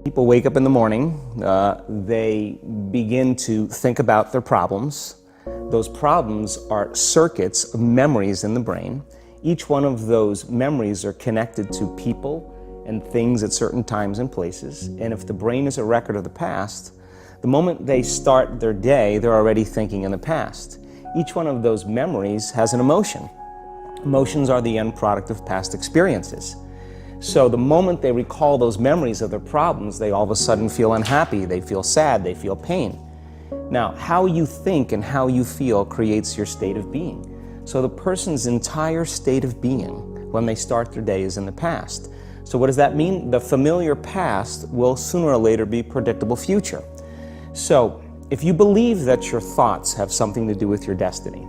People wake up in the morning, they begin to think about their problems. Those problems are circuits of memories in the brain. Each one of those memories are connected to people and things at certain times and places. And if the brain is a record of the past, the moment they start their day, they're already thinking in the past. Each one of those memories has an emotion. Emotions are the end product of past experiences. So the moment they recall those memories of their problems, they all of a sudden feel unhappy, they feel sad, they feel pain. Now, how you think and how you feel creates your state of being. So the person's entire state of being when they start their day is in the past. So what does that mean? The familiar past will sooner or later be predictable future. So if you believe that your thoughts have something to do with your destiny,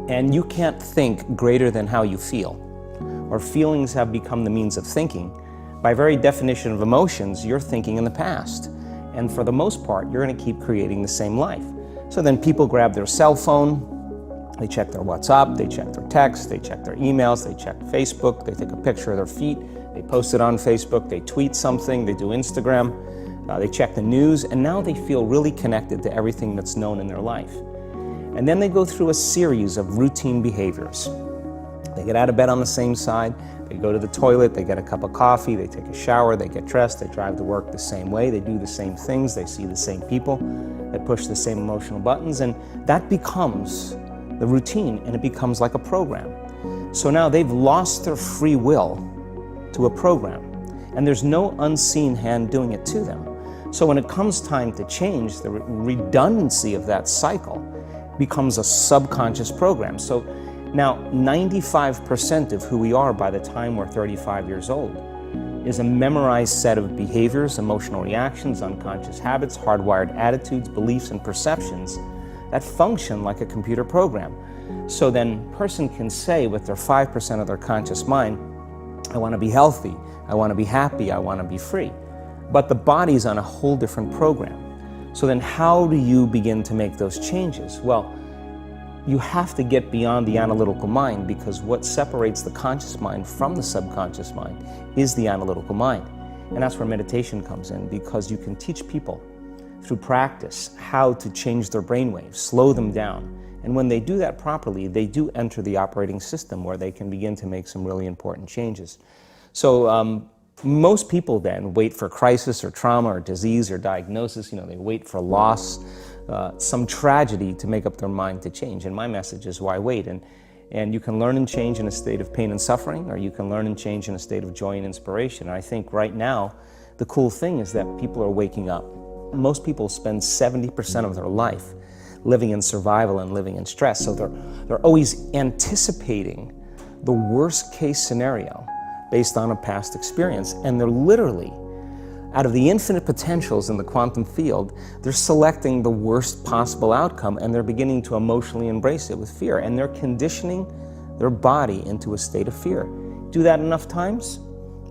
and you can't think greater than how you feel, or feelings have become the means of thinking, by very definition of emotions, you're thinking in the past. And for the most part, you're going to keep creating the same life. So then people grab their cell phone, they check their WhatsApp, they check their text, they check their emails, they check Facebook, they take a picture of their feet, they post it on Facebook, they tweet something, they do Instagram, they check the news, and now they feel really connected to everything that's known in their life. And then they go through a series of routine behaviors. They get out of bed on the same side, they go to the toilet, they get a cup of coffee, they take a shower, they get dressed, they drive to work the same way, they do the same things, they see the same people, they push the same emotional buttons, and that becomes the routine, and it becomes like a program. So now they've lost their free will to a program, and there's no unseen hand doing it to them. So when it comes time to change, the redundancy of that cycle becomes a subconscious program. So now 95% of who we are by the time we're 35 years old is a memorized set of behaviors, emotional reactions, unconscious habits, hardwired attitudes, beliefs, and perceptions that function like a computer program. So then a person can say with their 5% of their conscious mind, I want to be healthy, I want to be happy, I want to be free. But the body's on a whole different program. So then how do you begin to make those changes? Well, you have to get beyond the analytical mind, because what separates the conscious mind from the subconscious mind is the analytical mind. And that's where meditation comes in, because you can teach people through practice how to change their brainwaves, slow them down. And when they do that properly, they do enter the operating system where they can begin to make some really important changes. So most people then wait for crisis or trauma or disease or diagnosis. They wait for loss, some tragedy to make up their mind to change. And my message is, why wait? And you can learn and change in a state of pain and suffering, or you can learn and change in a state of joy and inspiration. And I think right now, the cool thing is that people are waking up. Most people spend 70% of their life living in survival and living in stress. So they're always anticipating the worst case scenario based on a past experience. And they're literally, out of the infinite potentials in the quantum field, they're selecting the worst possible outcome, and they're beginning to emotionally embrace it with fear. And they're conditioning their body into a state of fear. Do that enough times,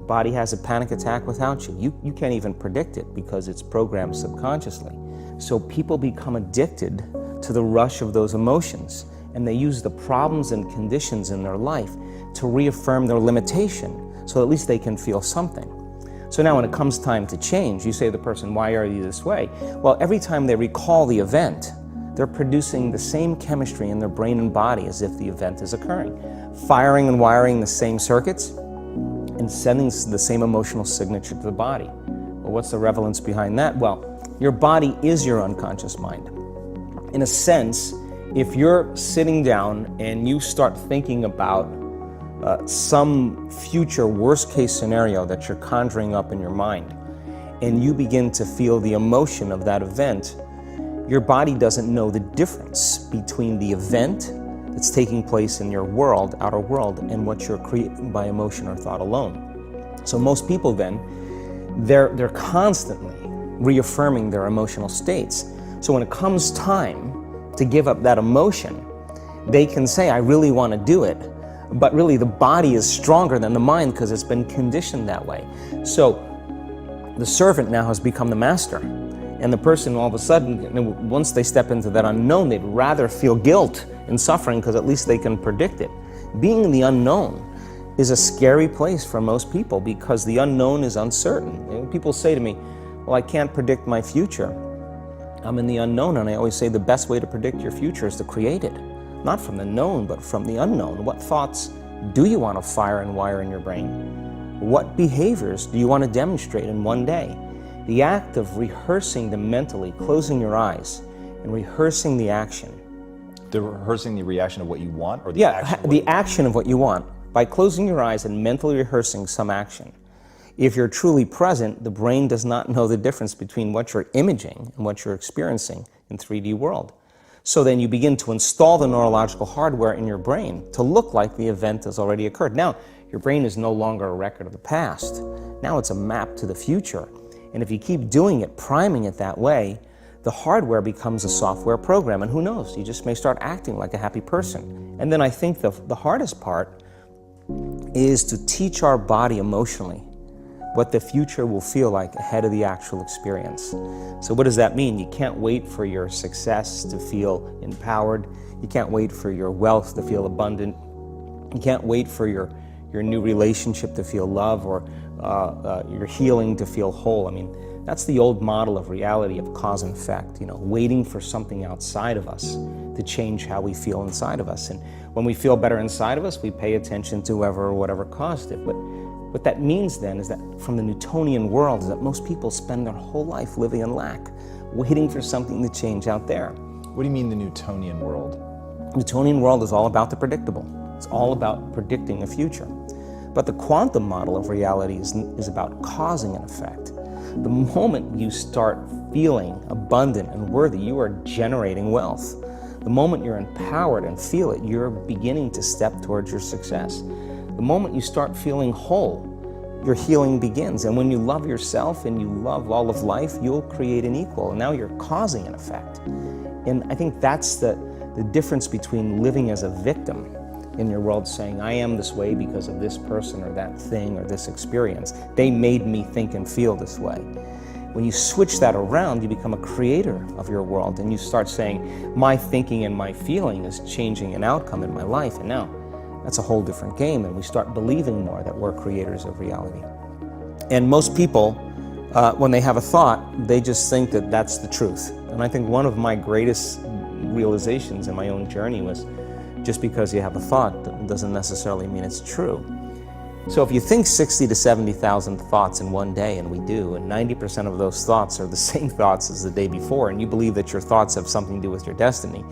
body has a panic attack without you. You can't even predict it because it's programmed subconsciously. So people become addicted to the rush of those emotions, and they use the problems and conditions in their life to reaffirm their limitation, so at least they can feel something. So now when it comes time to change, you say to the person, why are you this way? Well, every time they recall the event, they're producing the same chemistry in their brain and body as if the event is occurring, firing and wiring the same circuits and sending the same emotional signature to the body. Well, what's the relevance behind that? Well, your body is your unconscious mind. In a sense, if you're sitting down and you start thinking about some future worst case scenario that you're conjuring up in your mind, and you begin to feel the emotion of that event, your body doesn't know the difference between the event that's taking place in your world, outer world, and what you're creating by emotion or thought alone. So most people then, they're constantly reaffirming their emotional states. So when it comes time to give up that emotion, they can say, I really want to do it, but really the body is stronger than the mind because it's been conditioned that way. So the servant now has become the master, and the person all of a sudden, once they step into that unknown, they'd rather feel guilt and suffering because at least they can predict it. Being in the unknown is a scary place for most people because the unknown is uncertain. People say to me, well, I can't predict my future. I'm in the unknown, and I always say the best way to predict your future is to create it. Not from the known, but from the unknown. What thoughts do you want to fire and wire in your brain? What behaviors do you want to demonstrate in one day? The act of rehearsing them mentally, closing your eyes, and rehearsing the action. Rehearsing the reaction of what you want, or the action of what you want. By closing your eyes and mentally rehearsing some action. If you're truly present, the brain does not know the difference between what you're imaging and what you're experiencing in 3D world. So then you begin to install the neurological hardware in your brain to look like the event has already occurred. Now, your brain is no longer a record of the past. Now it's a map to the future. And if you keep doing it, priming it that way, the hardware becomes a software program. And who knows, you just may start acting like a happy person. And then I think the hardest part is to teach our body emotionally what the future will feel like ahead of the actual experience. So what does that mean? You can't wait for your success to feel empowered. You can't wait for your wealth to feel abundant. You can't wait for your new relationship to feel love, or your healing to feel whole. I mean, that's the old model of reality, of cause and effect, waiting for something outside of us to change how we feel inside of us. And when we feel better inside of us, we pay attention to whoever or whatever caused it. But what that means then is that from the Newtonian world is that most people spend their whole life living in lack, waiting for something to change out there. What do you mean the Newtonian world? Newtonian world is all about the predictable. It's all about predicting the future. But the quantum model of reality is about causing an effect. The moment you start feeling abundant and worthy, you are generating wealth. The moment you're empowered and feel it, you're beginning to step towards your success. The moment you start feeling whole, your healing begins. And when you love yourself and you love all of life, you'll create an equal. And now you're causing an effect. And I think that's the difference between living as a victim in your world, saying, I am this way because of this person or that thing or this experience. They made me think and feel this way. When you switch that around, you become a creator of your world, and you start saying, my thinking and my feeling is changing an outcome in my life. And now that's a whole different game, and we start believing more that we're creators of reality. And most people, when they have a thought, they just think that that's the truth. And I think one of my greatest realizations in my own journey was, just because you have a thought doesn't necessarily mean it's true. So if you think 60 to 70,000 thoughts in one day, and we do, and 90% of those thoughts are the same thoughts as the day before, and you believe that your thoughts have something to do with your destiny,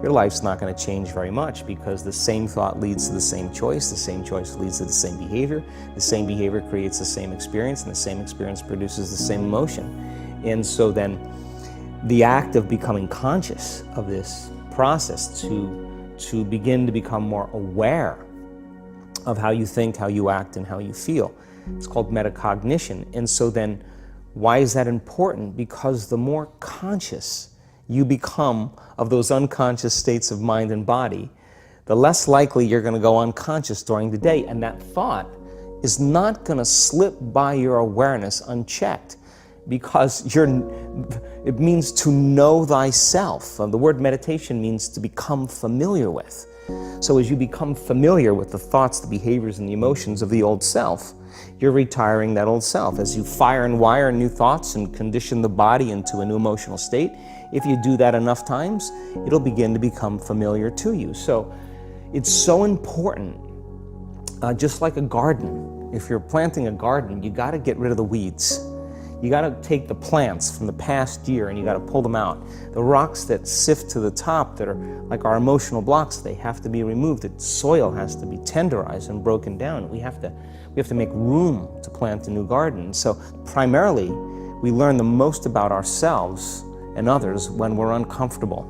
your life's not going to change very much, because the same thought leads to the same choice leads to the same behavior creates the same experience, and the same experience produces the same emotion. And so then the act of becoming conscious of this process to begin to become more aware of how you think, how you act, and how you feel. It's called metacognition. And so then, why is that important? Because the more conscious you become of those unconscious states of mind and body, the less likely you're going to go unconscious during the day. And that thought is not going to slip by your awareness unchecked, because it means to know thyself. The word meditation means to become familiar with. So as you become familiar with the thoughts, the behaviors, and the emotions of the old self, you're retiring that old self. As you fire and wire new thoughts and condition the body into a new emotional state, if you do that enough times, it'll begin to become familiar to you. So it's so important, just like a garden. If you're planting a garden, you got to get rid of the weeds. You got to take the plants from the past year and you got to pull them out. The rocks that sift to the top that are like our emotional blocks, they have to be removed. The soil has to be tenderized and broken down. We have to make room to plant a new garden. So primarily, we learn the most about ourselves and others when we're uncomfortable.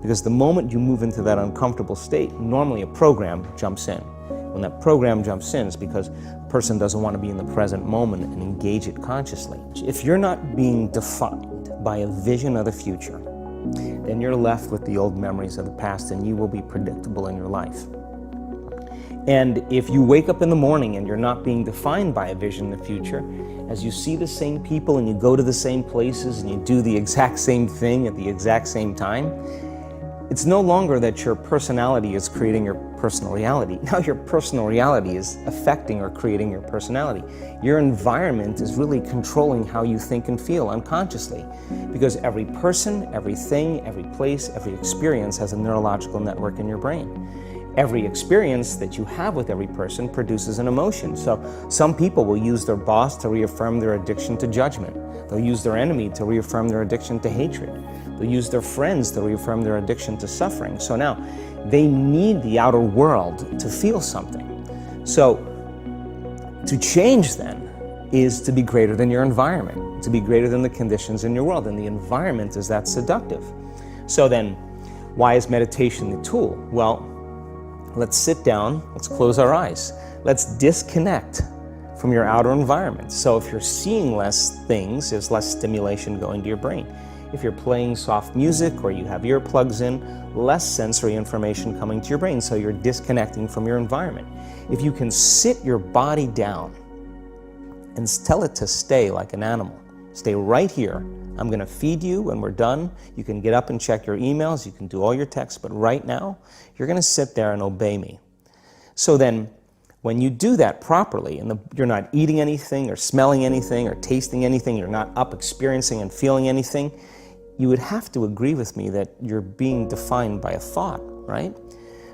Because the moment you move into that uncomfortable state, normally a program jumps in. When that program jumps in, it's because a person doesn't want to be in the present moment and engage it consciously. If you're not being defined by a vision of the future, then you're left with the old memories of the past, and you will be predictable in your life. And if you wake up in the morning and you're not being defined by a vision of the future, as you see the same people and you go to the same places and you do the exact same thing at the exact same time, It's no longer that your personality is creating your personal reality. Now your personal reality is affecting or creating your personality. Your environment is really controlling how you think and feel unconsciously, because every person, everything, every place, every experience has a neurological network in your brain. Every experience that you have with every person produces an emotion. So some people will use their boss to reaffirm their addiction to judgment. They'll use their enemy to reaffirm their addiction to hatred. They'll use their friends to reaffirm their addiction to suffering. So now they need the outer world to feel something. So to change then is to be greater than your environment, to be greater than the conditions in your world. And the environment is that seductive. So then why is meditation the tool? Well, let's sit down, let's close our eyes. Let's disconnect from your outer environment. So if you're seeing less things, there's less stimulation going to your brain. If you're playing soft music or you have earplugs in, less sensory information coming to your brain, so you're disconnecting from your environment. If you can sit your body down and tell it to stay like an animal, stay right here. I'm going to feed you when we're done. You can get up and check your emails, you can do all your texts, but right now, you're going to sit there and obey me. So then, when you do that properly, and you're not eating anything or smelling anything or tasting anything, you're not up experiencing and feeling anything, you would have to agree with me that you're being defined by a thought, right?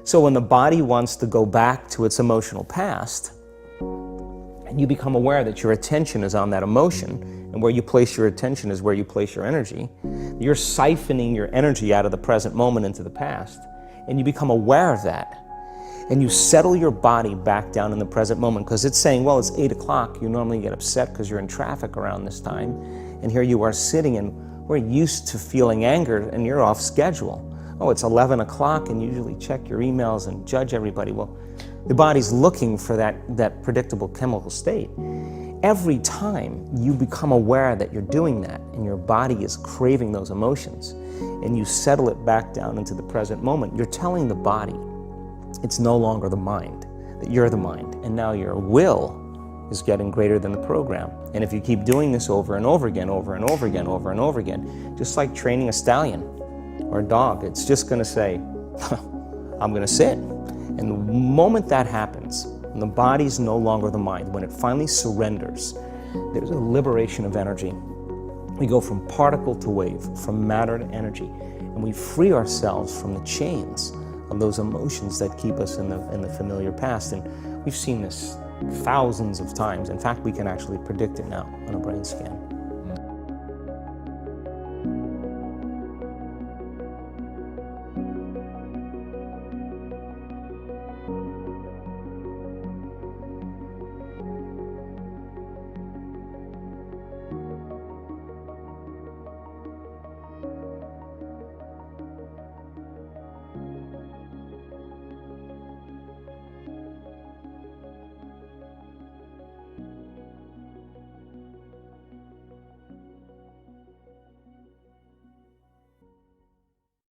So when the body wants to go back to its emotional past, and you become aware that your attention is on that emotion, and where you place your attention is where you place your energy, you're siphoning your energy out of the present moment into the past, and you become aware of that. And you settle your body back down in the present moment, because it's saying, well, it's 8 o'clock. You normally get upset because you're in traffic around this time. And here you are sitting, and we're used to feeling anger, and you're off schedule. Oh, it's 11 o'clock, and you usually check your emails and judge everybody. Well, the body's looking for that predictable chemical state. Every time you become aware that you're doing that, and your body is craving those emotions, and you settle it back down into the present moment, you're telling the body, it's no longer the mind, that you're the mind, and now your will is getting greater than the program. And if you keep doing this over and over again, over and over again, over and over again, just like training a stallion or a dog, it's just going to say, I'm going to sit. And the moment that happens, and the body's no longer the mind, when it finally surrenders, there's a liberation of energy. We go from particle to wave, from matter to energy, and we free ourselves from the chains of those emotions that keep us in the familiar past. And we've seen this thousands of times. In fact, we can actually predict it now on a brain scan.